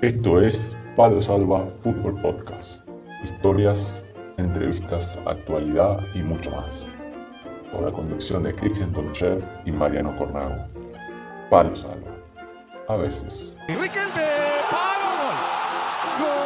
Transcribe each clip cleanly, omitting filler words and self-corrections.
Esto es Palo Salva Fútbol Podcast. Historias, entrevistas, actualidad y mucho más. Con la conducción de Cristian Tonchev y Mariano Cornago. Palo Salva. A veces. Riquelme, palo, gol.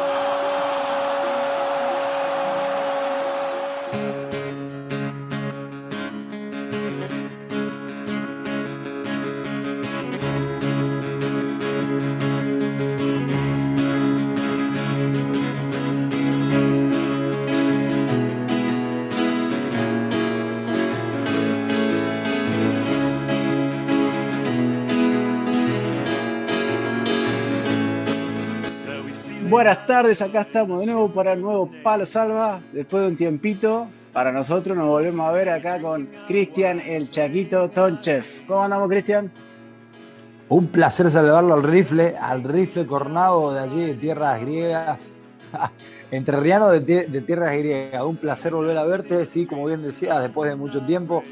Buenas tardes, acá estamos de nuevo para el nuevo Palo Salva. Después de un tiempito, para nosotros nos volvemos a ver acá con Cristian el Chaquito Tonchev. ¿Cómo andamos, Cristian? Un placer saludarlo al rifle Cornago de allí de tierras griegas, entrerriano de tierras griegas. Un placer volver a verte, sí, como bien decías, después de mucho tiempo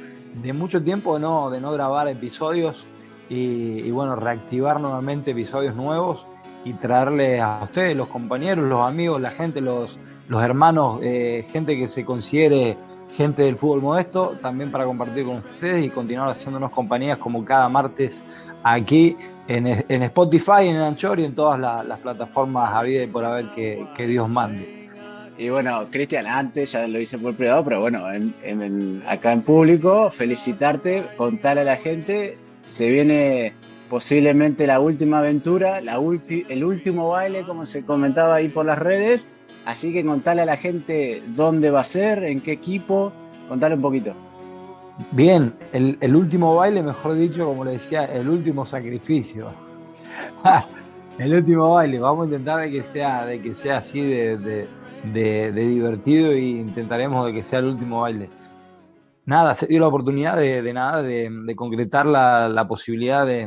de no grabar episodios y bueno, reactivar nuevamente episodios nuevos y traerles a ustedes, los compañeros, los amigos, la gente, los hermanos, gente que se considere gente del fútbol modesto, también para compartir con ustedes y continuar haciéndonos compañías como cada martes aquí en Spotify, en Anchor y en todas las plataformas habidas y por haber que Dios mande. Y bueno, Cristian, antes ya lo hice por privado, pero bueno, acá en público, felicitarte, contarle a la gente, se viene posiblemente la última aventura, el último baile, como se comentaba ahí por las redes, así que contarle a la gente dónde va a ser, en qué equipo, contarle un poquito. Bien, el último baile, mejor dicho, como le decía, el último sacrificio. El último baile, vamos a intentar de que sea así de divertido e intentaremos de que sea el último baile. Nada, se dio la oportunidad de concretar la posibilidad de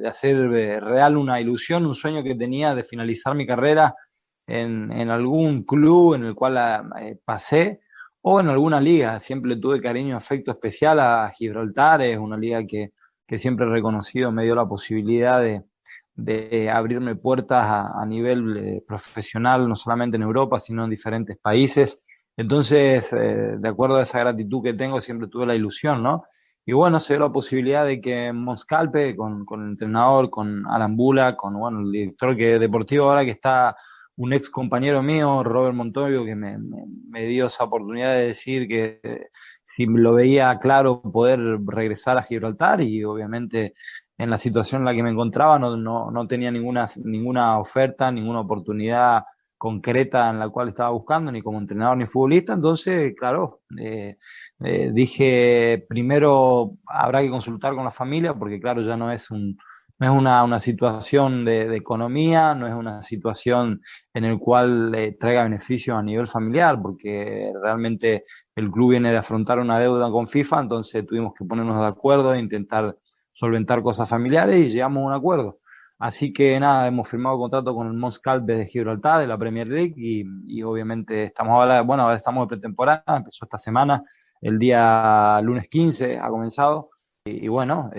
hacer real una ilusión, un sueño que tenía de finalizar mi carrera en algún club en el cual pasé o en alguna liga. Siempre le tuve cariño, afecto especial a Gibraltar, es una liga que siempre he reconocido, me dio la posibilidad de abrirme puertas a nivel profesional, no solamente en Europa, sino en diferentes países. Entonces, de acuerdo a esa gratitud que tengo, siempre tuve la ilusión, ¿no? Y bueno, se dio la posibilidad de que Mons Calpe, con el entrenador, con Alan Bula, con bueno, el director deportivo ahora que está un ex compañero mío, Robert Montoyo, que me dio esa oportunidad de decir que si lo veía claro poder regresar a Gibraltar y obviamente en la situación en la que me encontraba no tenía ninguna oferta, ninguna oportunidad concreta en la cual estaba buscando, ni como entrenador ni futbolista. Entonces, claro, dije, primero habrá que consultar con la familia, porque claro, ya no es una situación de economía, no es una situación en el cual traiga beneficios a nivel familiar, porque realmente el club viene de afrontar una deuda con FIFA, entonces tuvimos que ponernos de acuerdo e intentar solventar cosas familiares y llegamos a un acuerdo. Así que nada, hemos firmado contrato con el Mons Calpe de Gibraltar, de la Premier League, y obviamente ahora estamos de pretemporada, empezó esta semana, el día lunes 15 ha comenzado, y bueno,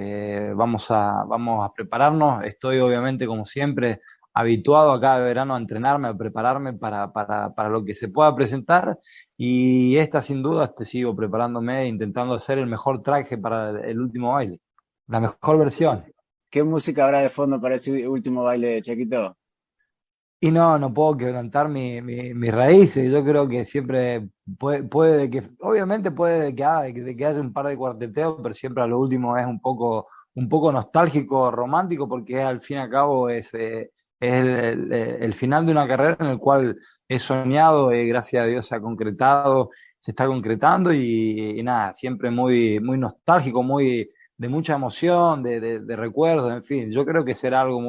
vamos a prepararnos. Estoy obviamente, como siempre, habituado a cada verano a entrenarme, a prepararme para lo que se pueda presentar, y esta sin duda te sigo preparándome, intentando hacer el mejor traje para el último baile, la mejor versión. ¿Qué música habrá de fondo para ese último baile de Chaquito? Y no puedo quebrantar mis raíces. Yo creo que siempre puede que, obviamente puede de que haya un par de cuarteteos, pero siempre a lo último es un poco nostálgico, romántico, porque al fin y al cabo es el final de una carrera en el cual he soñado y gracias a Dios se está concretando y nada, siempre muy, muy nostálgico, muy de mucha emoción, de recuerdos, en fin. Yo creo que será algo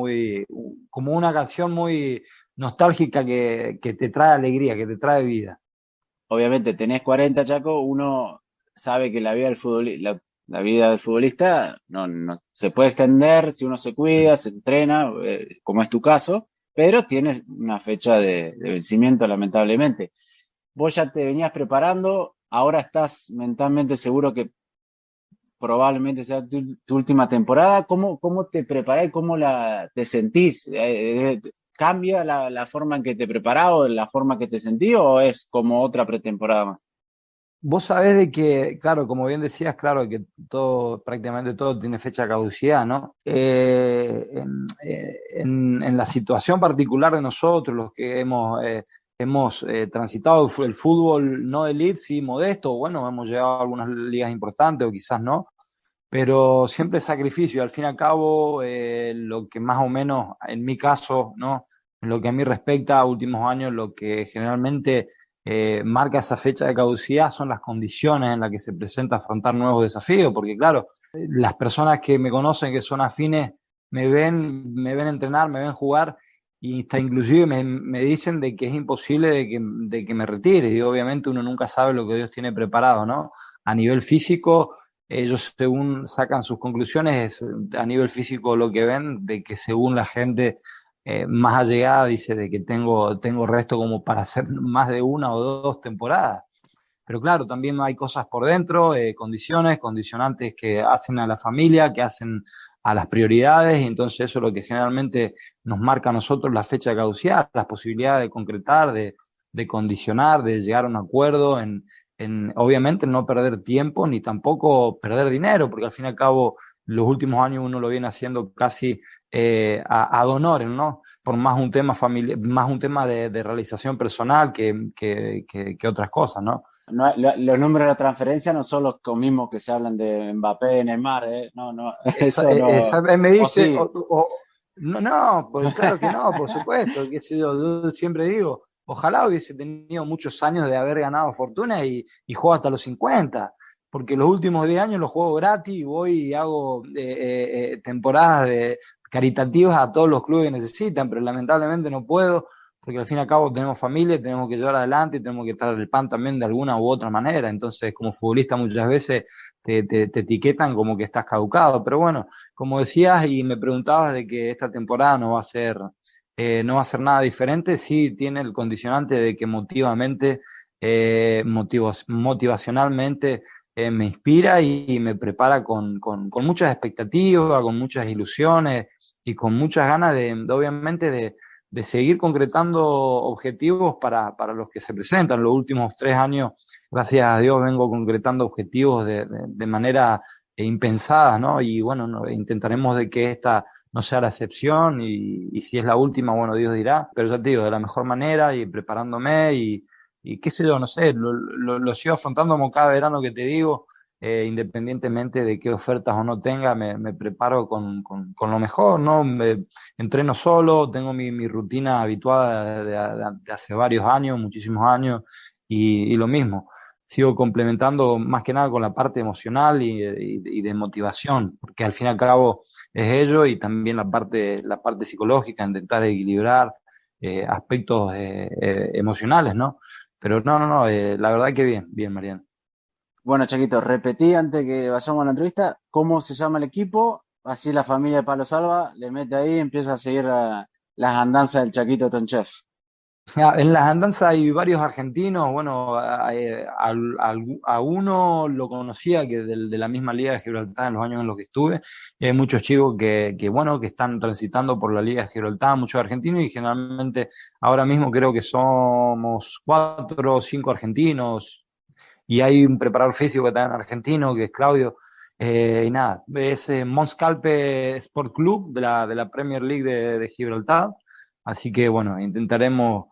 como una canción muy nostálgica que te trae alegría, que te trae vida. Obviamente tenés 40, Chaco, uno sabe que la vida la vida del futbolista no se puede extender si uno se cuida, se entrena, como es tu caso, pero tienes una fecha de vencimiento, lamentablemente. Vos ya te venías preparando, ahora estás mentalmente seguro que probablemente sea tu última temporada. ¿Cómo te preparás y cómo te sentís? ¿Cambia la forma en que te preparás o la forma que te sentís o es como otra pretemporada más? Vos sabés de que, claro, como bien decías, claro que todo, prácticamente todo tiene fecha de caducidad, ¿no? En la situación particular de nosotros, los que hemos transitado el fútbol no elite, sí, modesto, bueno, hemos llegado a algunas ligas importantes o quizás no, pero siempre sacrificio. Al fin y al cabo, lo que más o menos, en mi caso, ¿no? En lo que a mí respecta, a últimos años, lo que generalmente marca esa fecha de caducidad son las condiciones en las que se presenta afrontar nuevos desafíos, porque claro, las personas que me conocen, que son afines, me ven entrenar, me ven jugar, y hasta inclusive me dicen de que es imposible de que me retire, y obviamente uno nunca sabe lo que Dios tiene preparado, ¿no? A nivel físico, ellos según sacan sus conclusiones, a nivel físico lo que ven, de que según la gente más allegada dice de que tengo resto como para hacer más de una o dos temporadas. Pero claro, también hay cosas por dentro, condicionantes que hacen a la familia, que hacen a las prioridades, y entonces eso es lo que generalmente nos marca a nosotros la fecha de caducidad, las posibilidades de concretar, de condicionar, de llegar a un acuerdo, obviamente no perder tiempo ni tampoco perder dinero, porque al fin y al cabo los últimos años uno lo viene haciendo casi ad honorem, ¿no? Por más un tema familiar, más un tema de realización personal que otras cosas, ¿no? No, los números de la transferencia no son los mismos que se hablan de Mbappé, Neymar, ¿eh? No, no, eso no. Me O dice, sí, no, no, pues claro que no, por supuesto, qué sé yo siempre digo, ojalá hubiese tenido muchos años de haber ganado fortuna y juego hasta los 50, porque los últimos 10 años los juego gratis y voy y hago temporadas caritativas a todos los clubes que necesitan, pero lamentablemente no puedo, porque al fin y al cabo tenemos familia, tenemos que llevar adelante y tenemos que traer el pan también de alguna u otra manera. Entonces, como futbolista muchas veces te etiquetan como que estás caducado. Pero bueno, como decías y me preguntabas de que esta temporada no va a ser nada diferente, sí tiene el condicionante de que motivacionalmente me inspira y me prepara con muchas expectativas, con muchas ilusiones y con muchas ganas obviamente, de seguir concretando objetivos para los que se presentan. Los últimos 3 años, gracias a Dios, vengo concretando objetivos de manera impensada, ¿no? Y bueno, intentaremos de que esta no sea la excepción y si es la última, bueno, Dios dirá, pero ya te digo, de la mejor manera y preparándome y qué sé yo, no sé, lo sigo afrontando como cada verano que te digo, independientemente de qué ofertas o no tenga, me preparo con lo mejor, ¿no? Entreno solo, tengo mi rutina habituada de hace varios años, muchísimos años, y lo mismo. Sigo complementando más que nada con la parte emocional y de motivación, porque al fin y al cabo es ello y también la parte psicológica, intentar equilibrar aspectos emocionales, ¿no? Pero no, la verdad que bien, bien, Mariano. bueno, Chaquito, repetí antes que vayamos a la entrevista cómo se llama el equipo, así la familia de Palo Salva le mete ahí y empieza a seguir las andanzas del Chaquito Tonchef. En las andanzas hay varios argentinos, bueno, a uno lo conocía que de la misma Liga de Gibraltar en los años en los que estuve, y hay muchos chicos bueno, que están transitando por la Liga de Gibraltar, muchos argentinos, y generalmente ahora mismo creo que somos 4 o 5 argentinos, y hay un preparador físico que también es argentino, que es Claudio, y nada, es Mons Calpe Sport Club de la Premier League de Gibraltar, así que bueno, intentaremos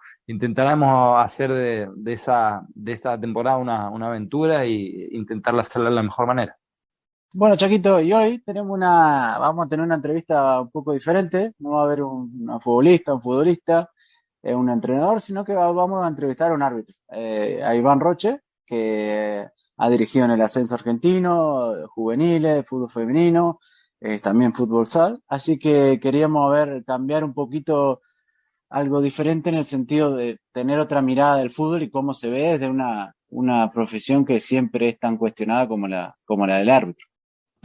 hacer de esta temporada una aventura y intentarla hacerla de la mejor manera. Bueno, Chaquito, y hoy vamos a tener una entrevista un poco diferente. No va a haber una futbolista, un futbolista, un entrenador, sino que vamos a entrevistar a un árbitro, a Iván Roche, que ha dirigido en el ascenso argentino, juveniles, fútbol femenino, también fútbol sal. Así que queríamos cambiar un poquito algo diferente en el sentido de tener otra mirada del fútbol y cómo se ve desde una profesión que siempre es tan cuestionada como la del árbitro.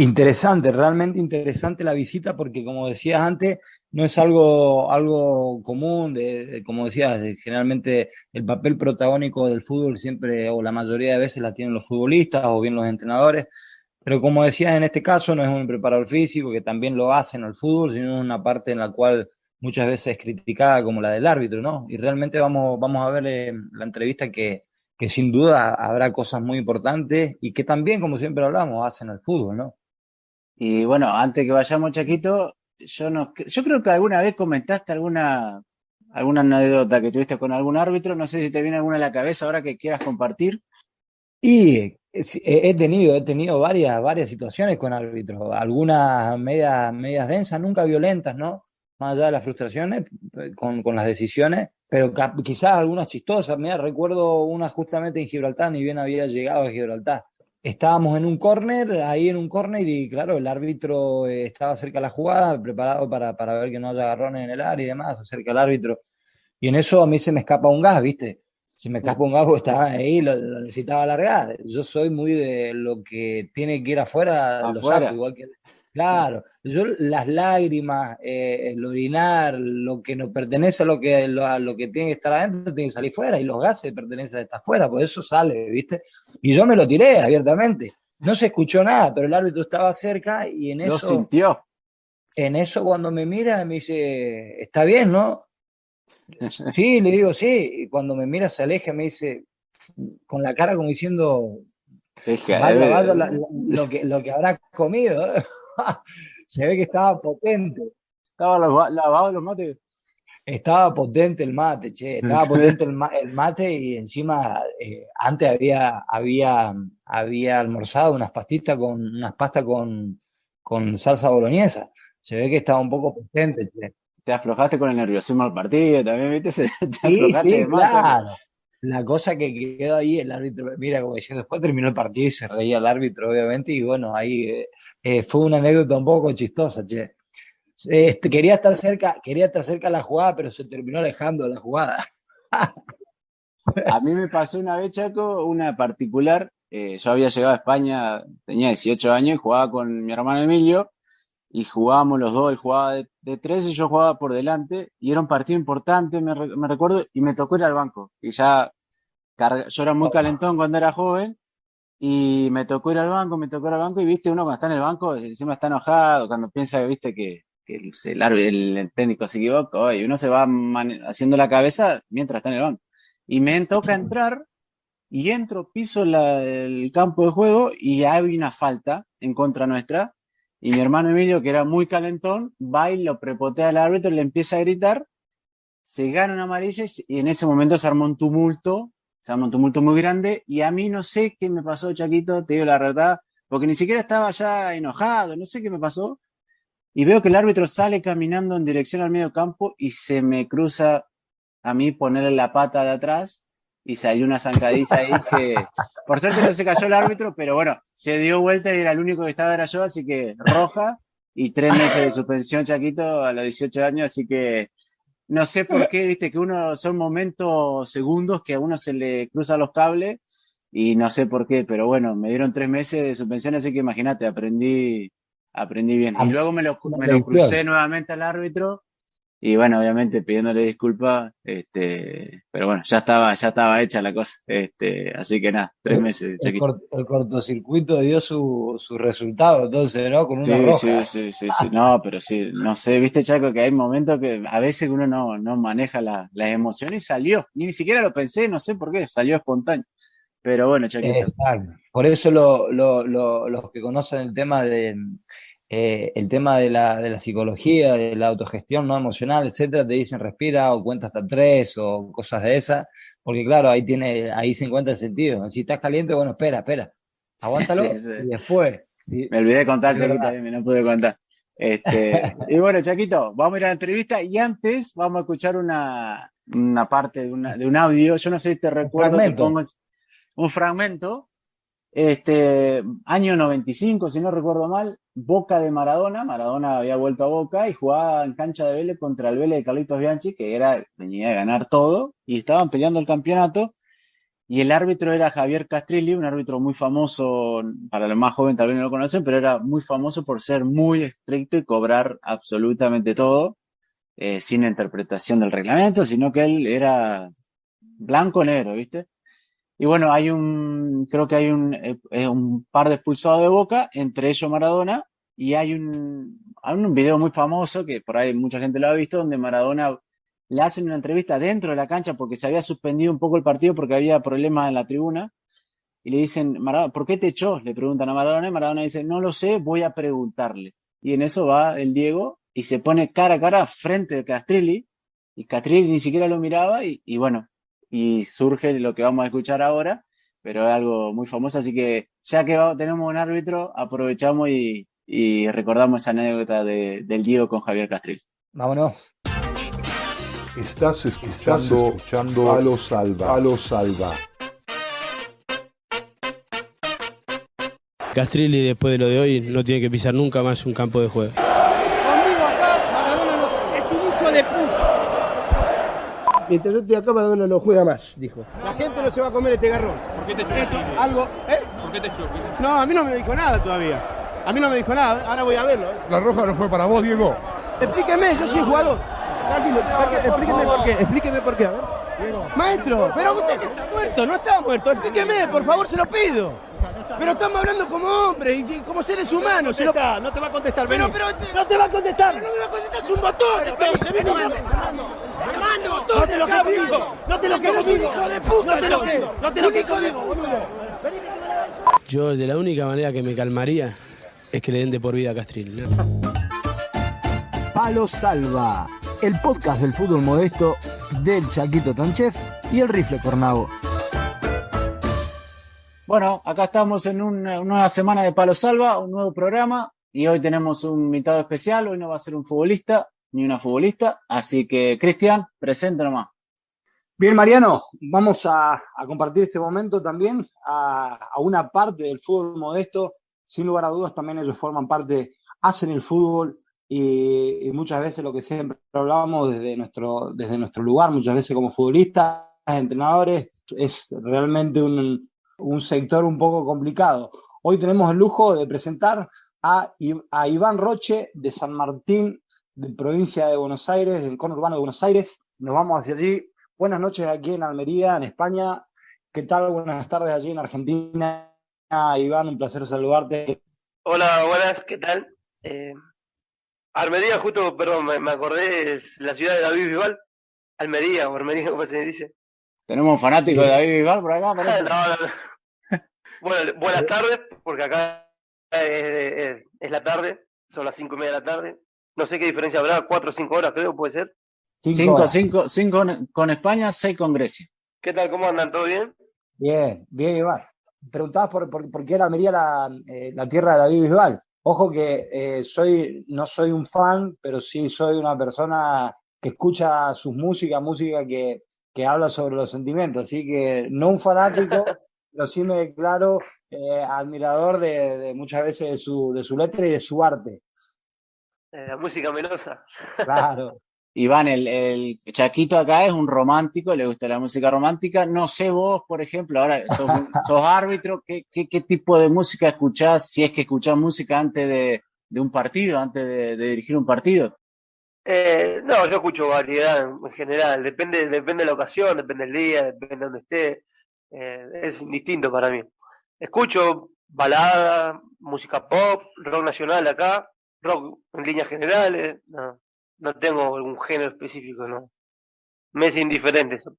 Interesante, realmente interesante la visita porque como decías antes, no es algo común, como decías, generalmente el papel protagónico del fútbol siempre o la mayoría de veces la tienen los futbolistas o bien los entrenadores, pero como decías en este caso no es un preparador físico que también lo hace en el fútbol, sino una parte en la cual muchas veces criticada como la del árbitro, ¿no? Y realmente vamos a ver la entrevista que sin duda habrá cosas muy importantes y que también, como siempre hablamos, hacen al fútbol, ¿no? Y bueno, antes que vayamos, Chaquito, yo creo que alguna vez comentaste alguna anécdota que tuviste con algún árbitro, no sé si te viene alguna a la cabeza ahora que quieras compartir. Y he tenido varias situaciones con árbitros, algunas medias densas, nunca violentas, ¿no? Más allá de las frustraciones con las decisiones, pero quizás algunas chistosas. Mira, recuerdo una justamente en Gibraltar, ni bien había llegado a Gibraltar. Estábamos ahí en un córner, y claro, el árbitro estaba cerca de la jugada, preparado para ver que no haya agarrones en el área y demás, acerca al árbitro. Y en eso a mí se me escapa un gas, ¿viste? Se me escapa un gas porque estaba ahí, lo necesitaba largar. Yo soy muy de lo que tiene que ir afuera, lo saco, Afuera. igual que... Claro, yo las lágrimas, el orinar, lo que nos pertenece a lo que tiene que estar adentro, tiene que salir fuera, y los gases pertenecen a estar afuera, por eso sale, ¿viste? Y yo me lo tiré abiertamente. No se escuchó nada, pero el árbitro estaba cerca, y Lo sintió. en eso cuando me mira me dice, está bien, ¿no? Sí, le digo, sí, y cuando me mira se aleja, me dice, con la cara como diciendo, Deja, vaya lo que habrá comido. Se ve que estaba lavado los mates. estaba potente el mate, che, estaba potente el mate, y encima antes había almorzado unas pastas con salsa boloñesa. Se ve que estaba un poco potente, che. Te aflojaste con el nerviosismo al partido también, ¿viste? Te Sí, aflojaste de sí, más, Chaco. claro. La cosa que quedó ahí, el árbitro, mira, como diciendo, después terminó el partido y se reía el árbitro, obviamente, y bueno, ahí fue una anécdota un poco chistosa, che. Quería estar cerca de la jugada, pero se terminó alejando de la jugada. A mí me pasó una vez, Chaco, una particular. Yo había llegado a España, tenía 18 años y jugaba con mi hermano Emilio. Y jugábamos los dos, él jugaba de tres y yo jugaba por delante, y era un partido importante, me recuerdo, y me tocó ir al banco. Y ya yo era muy calentón cuando era joven, y me tocó ir al banco, y viste, uno cuando está en el banco, encima está enojado, cuando piensa que viste que el técnico se equivoca, y uno se va haciendo la cabeza mientras está en el banco. Y me toca entrar, y entro, piso el campo de juego, y hay una falta en contra nuestra. Y mi hermano Emilio, que era muy calentón, va y lo prepotea al árbitro, le empieza a gritar, se gana una amarilla, y en ese momento se armó un tumulto muy grande. Y a mí no sé qué me pasó, Chaquito, te digo la verdad, porque ni siquiera estaba ya enojado, no sé qué me pasó. Y veo que el árbitro sale caminando en dirección al medio campo y se me cruza a mí ponerle la pata de atrás, y salió una zancadilla ahí que, por suerte no se cayó el árbitro, pero bueno, se dio vuelta y era el único que estaba, era yo, así que roja y 3 meses de suspensión, Chaquito, a los 18 años, así que no sé por qué, viste, que uno, son momentos, segundos que a uno se le cruzan los cables, y no sé por qué, pero bueno, me dieron 3 meses de suspensión, así que imagínate, aprendí bien. Y luego Una me lo lección. crucé nuevamente al árbitro, y bueno, obviamente pidiéndole disculpas, pero bueno, ya estaba hecha la cosa, así que nada, 3 meses, Chaquito. El cortocircuito dio su resultado, entonces, ¿no? Con una Sí, sí, roja. sí, sí, sí, no, pero sí, no sé, viste, Chaco, que hay momentos que a veces uno no maneja las emociones, y salió, ni siquiera lo pensé, no sé por qué, salió espontáneo, pero bueno, Chaquito. Exacto. Por eso los que conocen el tema de la psicología, de la autogestión no emocional, etcétera, te dicen respira o cuenta hasta tres o cosas de esas, porque claro, ahí se encuentra el sentido. Si estás caliente, bueno, espera, Sí, aguántalo sí. y después, sí, Me olvidé de contar, es Chaquito, verdad. ahí me no pude contar. Y bueno, Chaquito, vamos a ir a la entrevista, y antes vamos a escuchar una parte de un audio. Yo no sé si te Un recuerdo, te fragmento. pongo un fragmento. Año 95, si no recuerdo mal, Boca de Maradona. Maradona había vuelto a Boca y jugaba en cancha de Vélez contra el Vélez de Carlitos Bianchi, que venía a ganar todo, y estaban peleando el campeonato. Y el árbitro era Javier Castrilli, un árbitro muy famoso, para los más jóvenes tal vez no lo conocen, pero era muy famoso por ser muy estricto y cobrar absolutamente todo, sin interpretación del reglamento, sino que él era blanco-negro, ¿viste? Y bueno, creo que hay un par de expulsados de Boca, entre ellos Maradona, y hay hay un video muy famoso que por ahí mucha gente lo ha visto, donde Maradona le hacen una entrevista dentro de la cancha porque se había suspendido un poco el partido porque había problemas en la tribuna. Y le dicen, Maradona, ¿por qué te echó? Le preguntan a Maradona y Maradona dice, no lo sé, voy a preguntarle. Y en eso va el Diego y se pone cara a cara frente de Castrilli y Castrilli ni siquiera lo miraba y bueno, y surge lo que vamos a escuchar ahora, pero es algo muy famoso, así que ya que tenemos un árbitro, aprovechamos y recordamos esa anécdota del Diego con Javier Castrilli. Vámonos. Estás escuchando Palo Salva. Castrilli, después de lo de hoy, no tiene que pisar nunca más un campo de juego. Conmigo acá, Maradona es un hijo de puta. Mientras yo esté acá, Maradona no juega más, dijo. La gente no se va a comer este garrón. ¿Por qué te echó? ¿Algo? ¿Eh? ¿Por qué te echó? No, a mí no me dijo nada todavía. A mí no me dijo nada, ahora voy a verlo. La roja no fue para vos, Diego. Explíqueme, yo soy jugador. Tranquilo, explíqueme por qué, a ver. Maestro, pero usted está muerto, no está muerto. Explíqueme, por favor, se lo pido. Pero estamos hablando como hombres y como seres humanos. No te va a contestar, pero no te va a contestar. No me va a contestar, es un botón. Hermano, no te lo quedo, hijo de puta. No te lo quedo, boludo. Yo, de la única manera que me calmaría es que le den de por vida a Castrilli, ¿no? Palo Salva, el podcast del fútbol modesto del Chaquito Tonchef y el Rifle Cornavo. Bueno, acá estamos en una nueva semana de Palo Salva, un nuevo programa, y hoy tenemos un invitado especial. Hoy no va a ser un futbolista ni una futbolista, así que Cristian, presenta nomás. Bien, Mariano, vamos a compartir este momento también a una parte del fútbol modesto. Sin lugar a dudas, también ellos forman parte, hacen el fútbol y muchas veces lo que siempre hablábamos desde nuestro lugar, muchas veces como futbolistas, entrenadores, es realmente un sector un poco complicado. Hoy tenemos el lujo de presentar a Iván Roche de San Martín, de provincia de Buenos Aires, del conurbano de Buenos Aires. Nos vamos hacia allí. Buenas noches aquí en Almería, en España. ¿Qué tal? Buenas tardes allí en Argentina. Iván, un placer saludarte. Hola, buenas, ¿qué tal? Almería, justo, perdón, me acordé, es la ciudad de David Bisbal. Almería, o Armería, ¿cómo se dice? Tenemos un fanático de David Bisbal por acá, parece. No. Bueno, buenas tardes, porque acá es la tarde, son las 5:30 de la tarde. No sé qué diferencia habrá, 4 o 5 horas creo, puede ser. 5 con España, 6 con Grecia. ¿Qué tal, cómo andan? ¿Todo bien? Bien, Iván. Preguntabas por qué era Almería la tierra de David Bisbal. Ojo que no soy un fan, pero sí soy una persona que escucha sus música que habla sobre los sentimientos. Así que no un fanático, pero sí me declaro admirador de muchas veces de su letra y de su arte. La música melosa. Claro. Iván, el Chaquito acá es un romántico, le gusta la música romántica. No sé vos, por ejemplo, ahora sos árbitro, ¿qué tipo de música escuchás? Si es que escuchás música antes de un partido, antes de dirigir un partido. No, yo escucho variedad en general, depende de la ocasión, depende del día, depende de donde esté. Es indistinto para mí. Escucho balada, música pop, rock nacional acá, rock en líneas generales, no tengo algún género específico, no. Me es indiferente eso.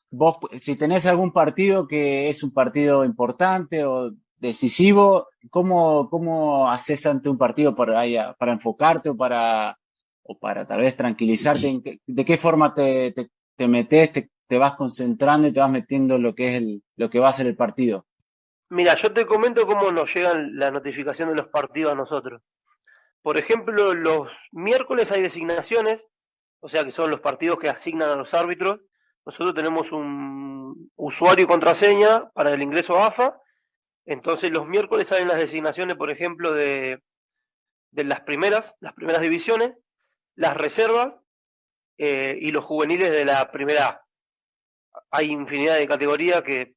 Vos, si tenés algún partido que es un partido importante o decisivo, ¿cómo haces ante un partido para enfocarte o para tal vez tranquilizarte? ¿De qué forma te metés, te vas concentrando y te vas metiendo en lo que va a ser el partido? Mira, yo te comento cómo nos llegan la notificación de los partidos a nosotros. Por ejemplo, los miércoles hay designaciones, o sea que son los partidos que asignan a los árbitros. Nosotros tenemos un usuario y contraseña para el ingreso a AFA. Entonces los miércoles salen las designaciones, por ejemplo, de las primeras divisiones, las reservas y los juveniles de la primera A. Hay infinidad de categorías que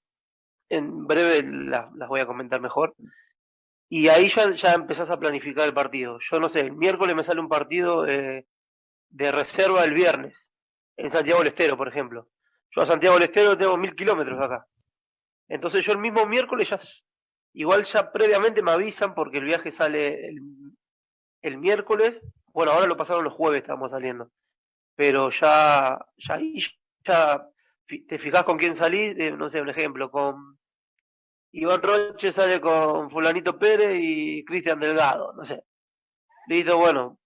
en breve las voy a comentar mejor. Y ahí ya empezás a planificar el partido. Yo no sé, el miércoles me sale un partido de reserva el viernes, en Santiago del Estero, por ejemplo. Yo a Santiago del Estero tengo 1000 kilómetros acá. Entonces yo el mismo miércoles igual ya previamente me avisan porque el viaje sale el miércoles, bueno, ahora lo pasaron los jueves, estamos saliendo, pero ya ahí ya te fijás con quién salís, no sé, un ejemplo, con Iván Roche sale con Fulanito Pérez y Cristian Delgado, no sé. Listo, bueno,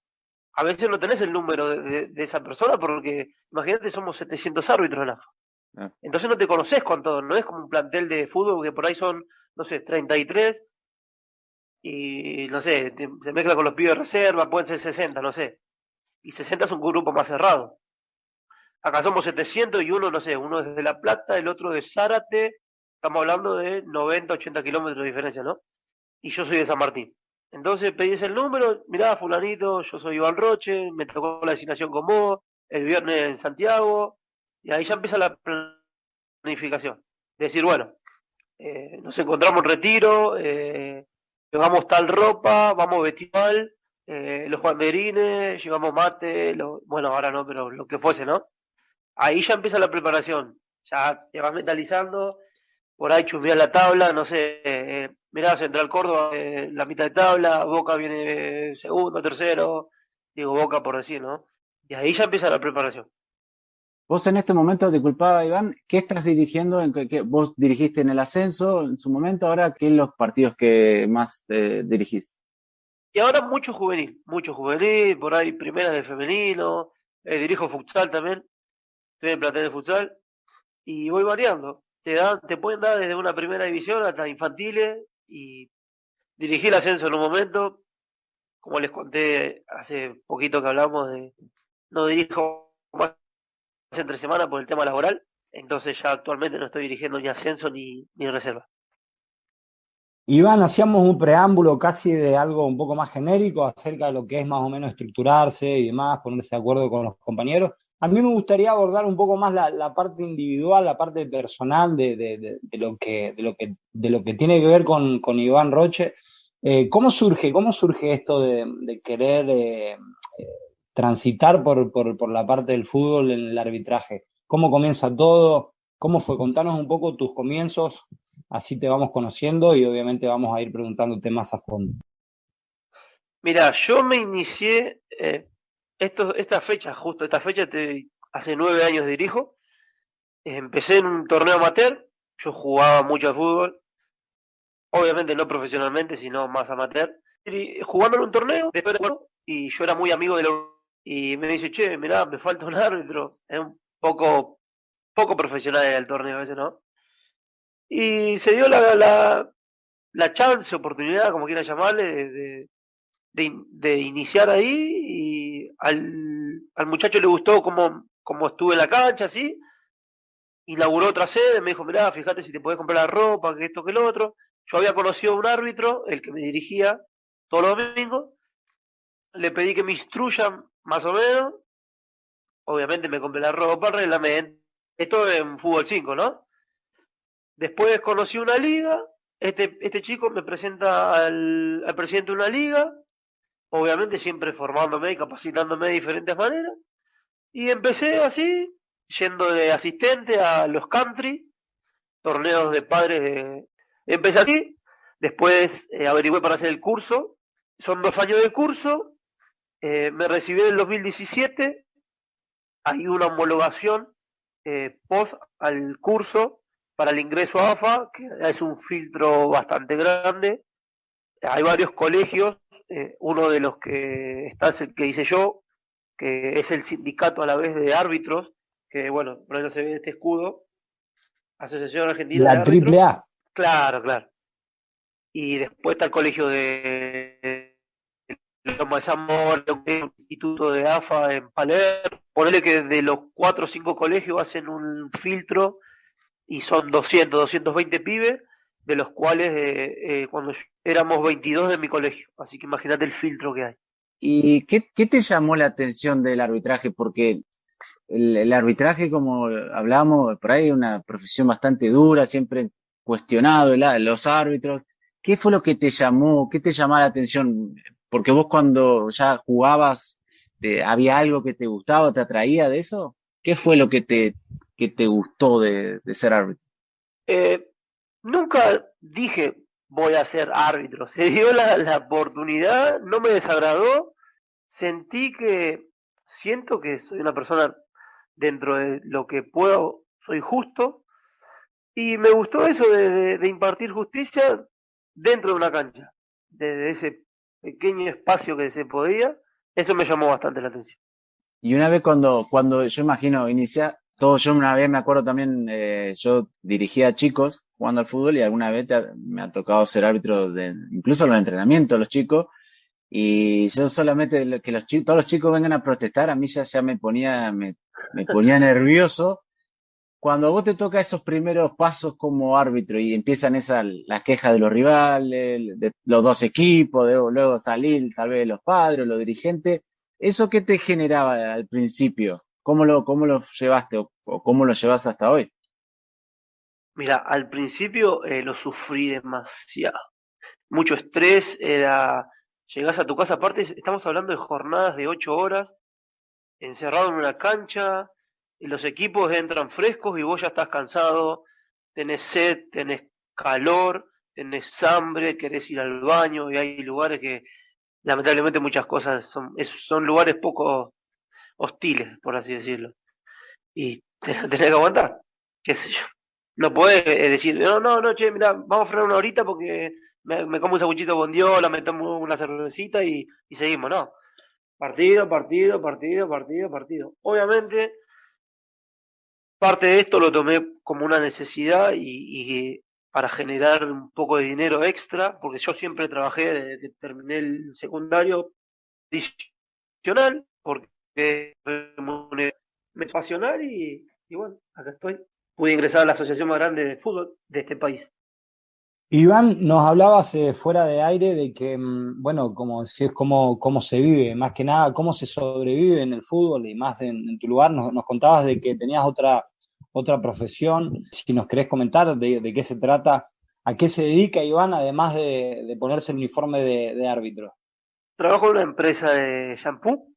a veces no tenés el número de esa persona porque, imagínate, somos 700 árbitros en AFA. Ah. Entonces no te conoces con todos, no es como un plantel de fútbol que por ahí son, no sé, 33 y, no sé, se mezcla con los pibes de reserva, pueden ser 60, no sé. Y 60 es un grupo más cerrado. Acá somos 700 y uno, no sé, uno es de La Plata, el otro de Zárate, estamos hablando de 90, 80 kilómetros de diferencia, ¿no? Y yo soy de San Martín. Entonces pedís el número, mirá, fulanito, yo soy Iván Roche, me tocó la designación con vos, el viernes en Santiago, y ahí ya empieza la planificación. Decir, bueno, nos encontramos en Retiro, llevamos tal ropa, vamos vestidos mal, los banderines, llevamos mate, bueno, ahora no, pero lo que fuese, ¿no? Ahí ya empieza la preparación, ya te vas mentalizando, por ahí chusmear la tabla, no sé, mirá, Central Córdoba, la mitad de tabla, Boca viene segundo, tercero, digo Boca por decir, ¿no? Y ahí ya empieza la preparación. Vos en este momento, disculpa, Iván, ¿qué estás dirigiendo? Vos dirigiste en el ascenso en su momento, ahora, ¿qué son los partidos que más dirigís? Y ahora mucho juvenil, por ahí primeras de femenino, dirijo futsal también, estoy en plantel de futsal, y voy variando. Te pueden dar desde una primera división hasta infantiles, y dirigí el ascenso en un momento, como les conté hace poquito que hablamos no dirijo más entre semana por el tema laboral, entonces ya actualmente no estoy dirigiendo ni ascenso ni reserva. Iván, hacíamos un preámbulo casi de algo un poco más genérico acerca de lo que es más o menos estructurarse y demás, ponerse de acuerdo con los compañeros. A mí me gustaría abordar un poco más la parte individual, la parte personal de lo que tiene que ver con Iván Roche. ¿Cómo surge esto de querer transitar por la parte del fútbol en el arbitraje? ¿Cómo comienza todo? ¿Cómo fue? Contanos un poco tus comienzos, así te vamos conociendo y obviamente vamos a ir preguntándote más a fondo. Mira, yo me inicié, esta fecha, hace 9 años dirijo, empecé en un torneo amateur, yo jugaba mucho al fútbol, obviamente no profesionalmente, sino más amateur, y jugando en un torneo, y yo era muy amigo y me dice, che, mirá, me falta un árbitro, es un poco profesional el torneo a veces, ¿no? Y se dio la chance, oportunidad, como quieran llamarle, de iniciar ahí, y al muchacho le gustó como estuve en la cancha, así, inauguró otra sede, me dijo, mirá, fíjate si te podés comprar la ropa, que esto, que lo otro. Yo había conocido a un árbitro, el que me dirigía todos los domingos, le pedí que me instruyan más o menos, obviamente me compré la ropa, el reglamento, esto en fútbol 5, ¿no? Después conocí una liga, este chico me presenta al presidente de una liga, obviamente siempre formándome y capacitándome de diferentes maneras, y empecé así, yendo de asistente a los country, torneos de padres, empecé así, después averigüé para hacer el curso, son 2 años de curso, me recibí en el 2017, hay una homologación post al curso para el ingreso a AFA, que es un filtro bastante grande, hay varios colegios, uno de los que está es el que hice yo, que es el sindicato a la vez de árbitros, que bueno, por ahí no se ve este escudo, Asociación Argentina de Árbitros. La AAA. Claro. Y después está el colegio de Loma de Zamora, el instituto de AFA en Palermo. Ponele que de los 4 o 5 colegios hacen un filtro y son 220 pibes, de los cuales cuando éramos 22 de mi colegio. Así que imagínate el filtro que hay. ¿Y qué te llamó la atención del arbitraje? Porque el arbitraje, como hablamos, por ahí es una profesión bastante dura, siempre cuestionado los árbitros. ¿Qué fue lo que te llamó? ¿Qué te llamaba la atención? Porque vos cuando ya jugabas, ¿había algo que te gustaba, te atraía de eso? ¿Qué fue lo que te gustó de ser árbitro? Nunca dije, voy a ser árbitro. Se dio la oportunidad, no me desagradó, siento que soy una persona dentro de lo que puedo, soy justo, y me gustó eso de impartir justicia dentro de una cancha, desde ese pequeño espacio que se podía, eso me llamó bastante la atención. Y una vez cuando yo imagino yo una vez me acuerdo también, yo dirigía a chicos jugando al fútbol y alguna vez me ha tocado ser árbitro incluso en los entrenamientos de los chicos, y yo solamente que todos los chicos vengan a protestar, a mí ya me ponía nervioso. Cuando vos te toca esos primeros pasos como árbitro y empiezan las quejas de los rivales, de los dos equipos, luego salir tal vez los padres, los dirigentes, ¿eso qué te generaba al principio? ¿Cómo lo llevaste o cómo lo llevas hasta hoy? Mira, al principio lo sufrí demasiado. Mucho estrés, llegás a tu casa, aparte estamos hablando de jornadas de 8 horas, encerrado en una cancha, y los equipos entran frescos y vos ya estás cansado, tenés sed, tenés calor, tenés hambre, querés ir al baño, y hay lugares que lamentablemente muchas cosas son lugares poco hostiles, por así decirlo. Y tenés que aguantar, qué sé yo. No podés decir, no, che, mirá, vamos a frenar una horita porque me como un sanguchito de bondiola, me tomo una cervecita y seguimos, no. Partido. Obviamente, parte de esto lo tomé como una necesidad y para generar un poco de dinero extra, porque yo siempre trabajé desde que terminé el secundario adicional, porque me apasionar y bueno, acá estoy. Pude ingresar a la asociación más grande de fútbol de este país. Iván, nos hablabas fuera de aire de que, bueno, como decís, cómo se vive, más que nada, cómo se sobrevive en el fútbol y más en tu lugar. Nos contabas de que tenías otra profesión. Si nos querés comentar de qué se trata, a qué se dedica Iván, además de ponerse el uniforme de árbitro. Trabajo en una empresa de shampoo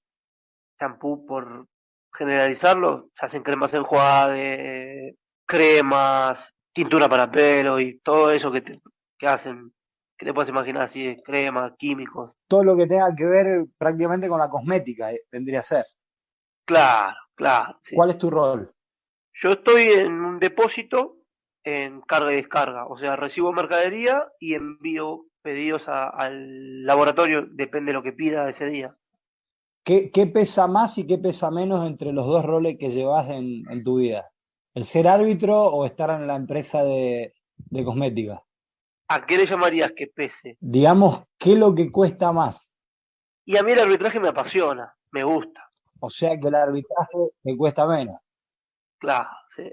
por generalizarlo, se hacen cremas enjuague, cremas, tintura para pelo y todo eso que hacen, que te puedes imaginar así, de cremas, químicos. Todo lo que tenga que ver prácticamente con la cosmética, vendría a ser. Claro. Sí. ¿Cuál es tu rol? Yo estoy en un depósito en carga y descarga, o sea, recibo mercadería y envío pedidos al laboratorio, depende de lo que pida ese día. ¿Qué pesa más y qué pesa menos entre los dos roles que llevas en tu vida? ¿El ser árbitro o estar en la empresa de cosmética? ¿A qué le llamarías que pese? Digamos, ¿qué es lo que cuesta más? Y a mí el arbitraje me apasiona, me gusta. O sea que el arbitraje me cuesta menos. Claro, sí.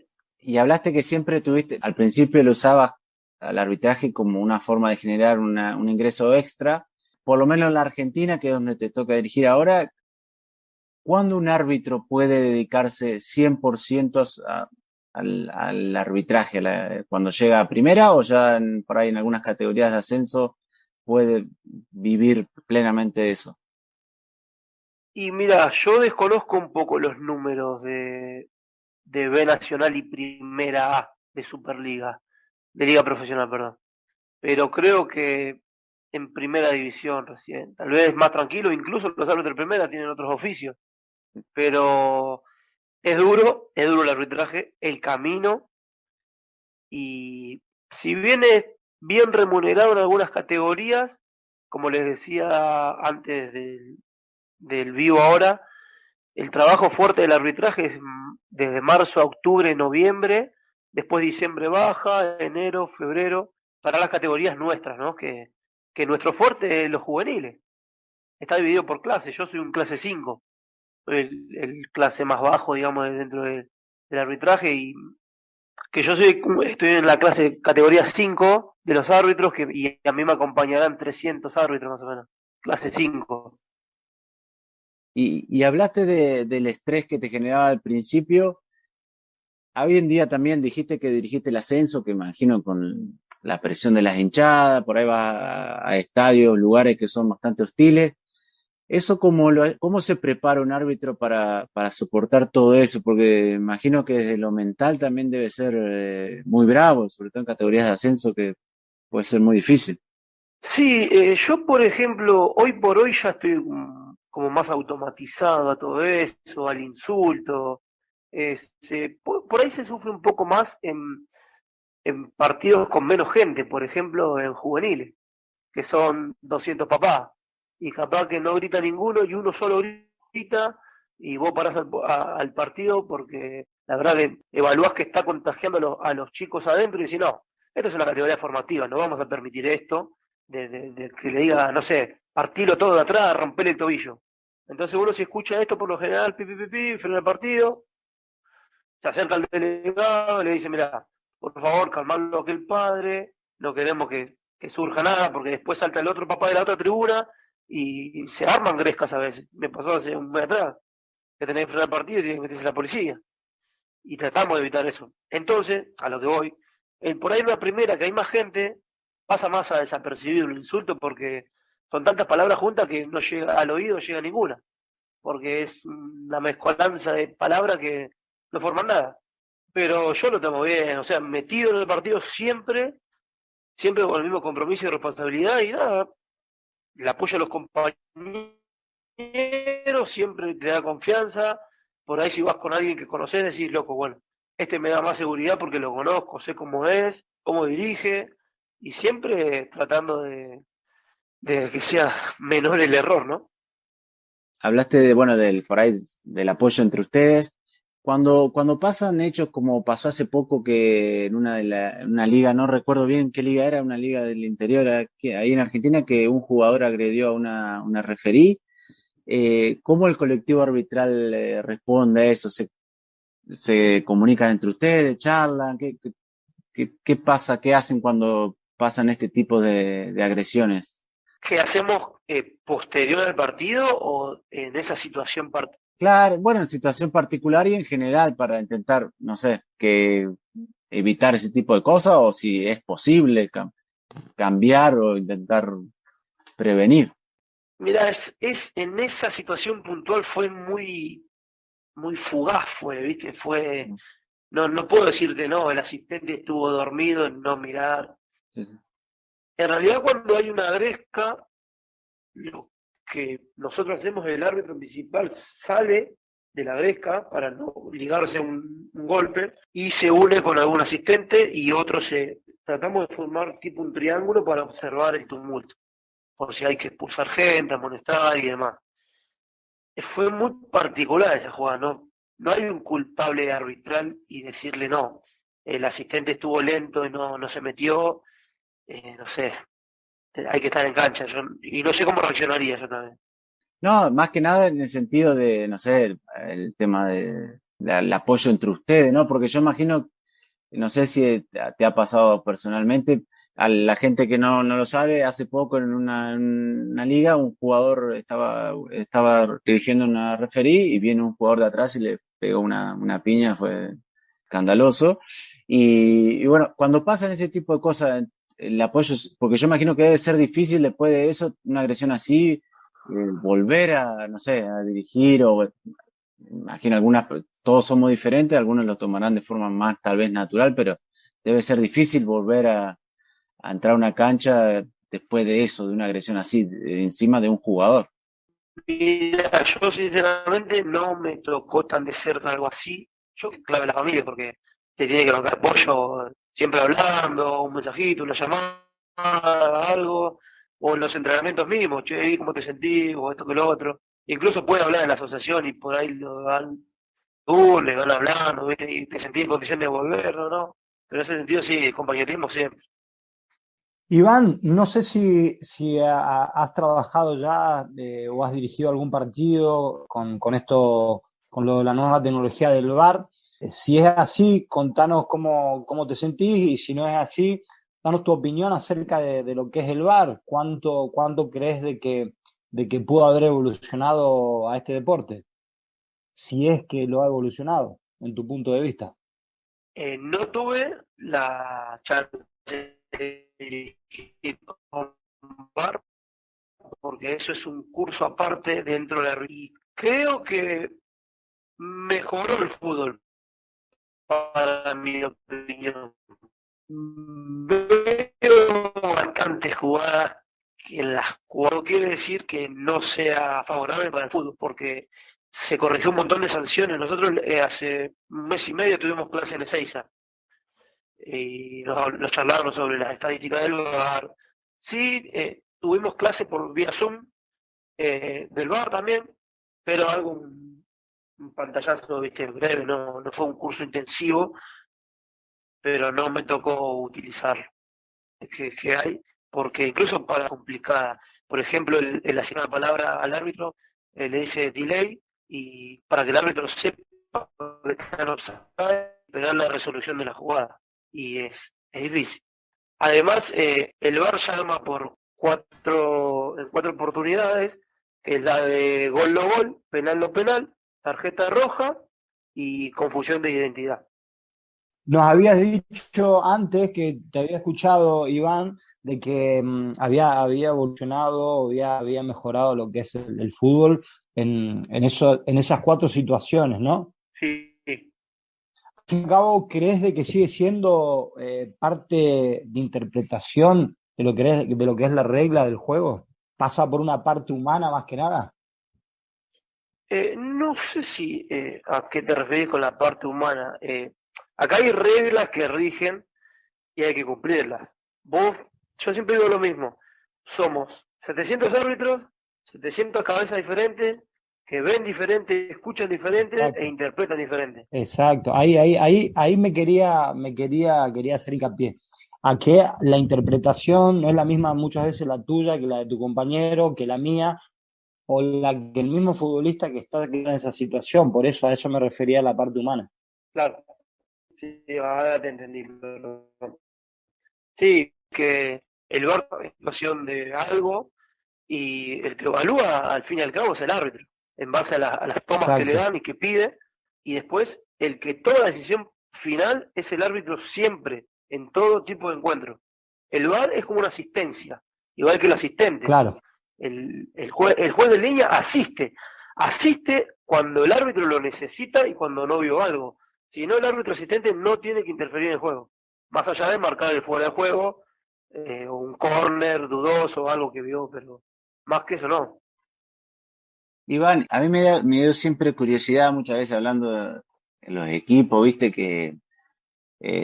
Y hablaste que siempre al principio lo usabas al arbitraje como una forma de generar un ingreso extra, por lo menos en la Argentina, que es donde te toca dirigir ahora. ¿Cuándo un árbitro puede dedicarse 100% al arbitraje? ¿Cuando llega a primera o ya por ahí en algunas categorías de ascenso puede vivir plenamente de eso? Y mira, yo desconozco un poco los números de B Nacional y Primera A de Superliga, de Liga Profesional, perdón. Pero creo que en Primera División recién, tal vez más tranquilo, incluso los árbitros de Primera tienen otros oficios. Pero es duro el arbitraje, el camino, y si bien es bien remunerado en algunas categorías, como les decía antes del vivo ahora, el trabajo fuerte del arbitraje es desde marzo a octubre, noviembre, después diciembre baja, enero, febrero, para las categorías nuestras, ¿no? Que nuestro fuerte es los juveniles. Está dividido por clases, yo soy un clase 5, el clase más bajo, digamos, dentro del arbitraje, y que yo estoy en la clase categoría 5 de los árbitros, y a mí me acompañarán 300 árbitros más o menos, clase 5. Y hablaste del estrés que te generaba al principio. Hoy en día también dijiste que dirigiste el ascenso, que imagino con la presión de las hinchadas, por ahí vas a estadios, lugares que son bastante hostiles. ¿Eso cómo se prepara un árbitro para soportar todo eso? Porque imagino que desde lo mental también debe ser muy bravo, sobre todo en categorías de ascenso, que puede ser muy difícil. Sí, yo por ejemplo, hoy por hoy ya estoy como más automatizado a todo eso, al insulto. Por ahí se sufre un poco más en partidos con menos gente, por ejemplo, en juveniles, que son 200 papás, y capaz que no grita ninguno y uno solo grita y vos parás al partido porque la verdad que evaluás que está contagiando a los chicos adentro y decís, no, esto es una categoría formativa, no vamos a permitir esto de que le diga, no sé, partilo todo de atrás, romper el tobillo. Entonces uno si escucha esto por lo general, frena el partido, se acerca al delegado, le dice, mira, por favor, calmarlo que el padre, no queremos que surja nada, porque después salta el otro papá de la otra tribuna y se arman grescas a veces. Me pasó hace un mes atrás, que tenés que frenar el partido y tiene que meterse la policía. Y tratamos de evitar eso. Entonces, a lo que voy, por ahí en la primera, que hay más gente, pasa más a desapercibido el insulto porque son tantas palabras juntas que no llega al oído, llega ninguna. Porque es una mezcolanza de palabras que no forman nada. Pero yo lo tengo bien, o sea, metido en el partido siempre con el mismo compromiso y responsabilidad y nada, el apoyo a los compañeros siempre te da confianza, por ahí si vas con alguien que conoces decís, loco, bueno, este me da más seguridad porque lo conozco, sé cómo es, cómo dirige, y siempre tratando de que sea menor el error, ¿no? Hablaste de, bueno, por ahí, del apoyo entre ustedes. Cuando pasan hechos como pasó hace poco que en una liga, no recuerdo bien qué liga era, una liga del interior ahí en Argentina, que un jugador agredió a una referí, ¿cómo el colectivo arbitral responde a eso? ¿Se comunican entre ustedes, charlan? ¿Qué pasa? ¿Qué hacen cuando pasan este tipo de agresiones? ¿Qué hacemos posterior al partido o en esa situación particular? Claro, bueno, en situación particular y en general para intentar, no sé, que evitar ese tipo de cosas o si es posible cambiar o intentar prevenir. Mira, en esa situación puntual fue muy, muy fugaz, ¿viste? No puedo decirte, no, el asistente estuvo dormido en no mirar. Sí, sí. En realidad, cuando hay una gresca, lo que nosotros hacemos, el árbitro principal sale de la gresca para no ligarse un golpe y se une con algún asistente y tratamos de formar tipo un triángulo para observar el tumulto, por si hay que expulsar gente, amonestar y demás. Fue muy particular esa jugada, no hay un culpable arbitral y decirle no, el asistente estuvo lento y no se metió, no sé, hay que estar en cancha, y no sé cómo reaccionaría yo también. No, más que nada en el sentido de, no sé, el tema del apoyo entre ustedes, ¿no? Porque yo imagino, no sé si te ha pasado personalmente, a la gente que no lo sabe, hace poco en una liga un jugador estaba dirigiendo una referí y viene un jugador de atrás y le pegó una piña, fue escandaloso. Y bueno, cuando pasan ese tipo de cosas, el apoyo, porque yo imagino que debe ser difícil después de eso, una agresión así, volver a, no sé, a dirigir o imagino todos somos diferentes, algunos lo tomarán de forma más tal vez natural, pero debe ser difícil volver a entrar a una cancha después de eso, de una agresión así, encima de un jugador. Mira, yo sinceramente no me tocó tan de cerca algo así. Yo que clave la familia porque te tiene que bancar apoyo siempre hablando, un mensajito, una llamada, algo, o en los entrenamientos mismos, che, ¿cómo te sentís? O esto que lo otro. Incluso puede hablar en la asociación y por ahí le van hablando, ¿viste? Y te sentís en condición de volver, ¿no? Pero en ese sentido sí, compañerismo siempre. Iván, no sé si has trabajado ya o has dirigido algún partido con esto, con la nueva tecnología del VAR. Si es así, contanos cómo te sentís y si no es así, danos tu opinión acerca de lo que es el VAR. ¿Cuánto crees de que pudo haber evolucionado a este deporte? Si es que lo ha evolucionado, en tu punto de vista. No tuve la chance de dirigir con VAR porque eso es un curso aparte dentro de la... Y creo que mejoró el fútbol, para mi opinión. Veo hubo bastantes jugadas en las cuales no quiere decir que no sea favorable para el fútbol, porque se corrigió un montón de sanciones. Nosotros hace un mes y medio tuvimos clase en Ezeiza y nos charlaron sobre las estadísticas del VAR. Sí, tuvimos clase por vía Zoom del VAR también, pero algo, un pantallazo, viste, breve, no fue un curso intensivo, pero no me tocó utilizar que hay, porque incluso para complicada, por ejemplo, el asignar la palabra al árbitro, le dice delay, y para que el árbitro sepa que está en offside, pegar la resolución de la jugada, y es difícil. Además, el VAR llama en cuatro oportunidades, que es la de gol no gol, penal no penal, tarjeta roja y confusión de identidad. Nos habías dicho antes que te había escuchado, Iván, de que había evolucionado, había mejorado lo que es el fútbol en esas 4 situaciones, ¿no? Sí. Al fin y al cabo, ¿crees de que sigue siendo parte de interpretación de lo que es la regla del juego? ¿Pasa por una parte humana más que nada? No sé si a qué te referís con la parte humana. Acá hay reglas que rigen y hay que cumplirlas. Yo siempre digo lo mismo, somos 700 árbitros, 700 cabezas diferentes, que ven diferente, escuchan diferente. Exacto. E interpretan diferente. Exacto, ahí me quería hacer hincapié. A que la interpretación no es la misma muchas veces la tuya que la de tu compañero, que la mía, o la que el mismo futbolista que está en esa situación. Por eso a eso me refería a la parte humana. Claro. Sí, ahora te entendí. Sí, que el VAR es situación de algo y el que evalúa al fin y al cabo es el árbitro, en base a las tomas Exacto. Que le dan y que pide, y después el que toma la decisión final es el árbitro siempre, en todo tipo de encuentro. El VAR es como una asistencia, igual que el asistente. Claro. El juez de línea asiste cuando el árbitro lo necesita y cuando no vio algo. Si no, el árbitro asistente no tiene que interferir en el juego, más allá de marcar el fuera de juego, un córner dudoso o algo que vio, pero más que eso no. Iván, a mí me dio siempre curiosidad muchas veces hablando de los equipos, viste que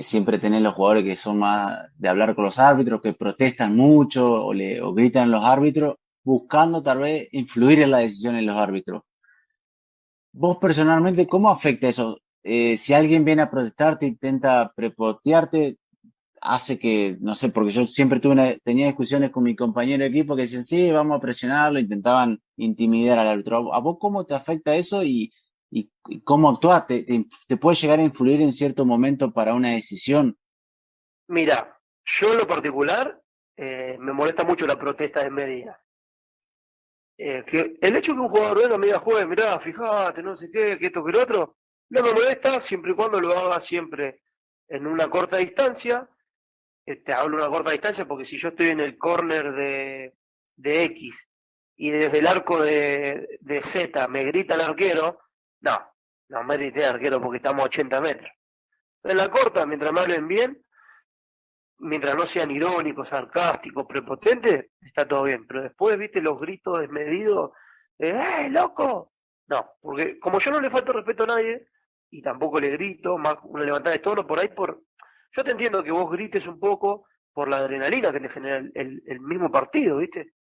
siempre tenés los jugadores que son más de hablar con los árbitros, que protestan mucho o gritan a los árbitros, buscando tal vez influir en la decisión de los árbitros. Vos personalmente, ¿cómo afecta eso? Si alguien viene a protestarte, intenta prepotearte, hace que, no sé, porque yo siempre tenía discusiones con mi compañero de equipo que decían, sí, vamos a presionarlo, intentaban intimidar al árbitro. ¿A vos cómo te afecta eso y cómo actúas? ¿Te puede llegar a influir en cierto momento para una decisión? Mira, yo en lo particular me molesta mucho la protesta de media. Que el hecho que un jugador venga y me diga, juez, mirá, fijate, no sé qué, que esto, que lo otro, no me molesta siempre y cuando lo haga siempre en una corta distancia. Te hablo de una corta distancia porque si yo estoy en el córner de X y desde el arco de Z me grita el arquero, no me grité al arquero porque estamos a 80 metros. En la corta, mientras me hablen bien, mientras no sean irónicos, sarcásticos, prepotentes, está todo bien. Pero después, viste, los gritos desmedidos, loco! No, porque como yo no le falto respeto a nadie, y tampoco le grito, más una levantada de tono por ahí, yo te entiendo que vos grites un poco por la adrenalina que te genera el mismo partido, ¿viste?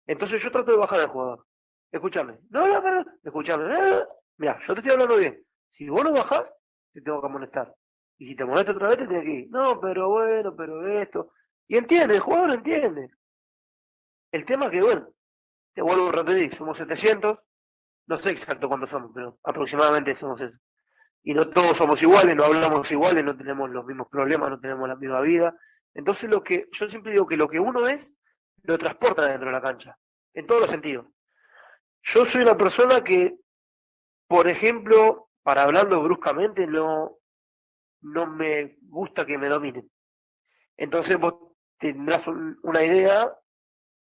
Entonces yo trato de bajar al jugador. Escúchame. No, escúchame. Mirá, yo te estoy hablando bien. Si vos no bajás, te tengo que amonestar. Y si te molesta otra vez, te tienes que ir. No, pero bueno, pero esto. Y entiende, el jugador entiende. El tema es que, bueno, te vuelvo a repetir, somos 700. No sé exacto cuántos somos, pero aproximadamente somos eso. Y no todos somos iguales, no hablamos iguales, no tenemos los mismos problemas, no tenemos la misma vida. Entonces yo siempre digo que lo que uno es, lo transporta dentro de la cancha, en todos los sentidos. Yo soy una persona que, por ejemplo, para hablarlo bruscamente, no me gusta que me dominen. Entonces vos tendrás una idea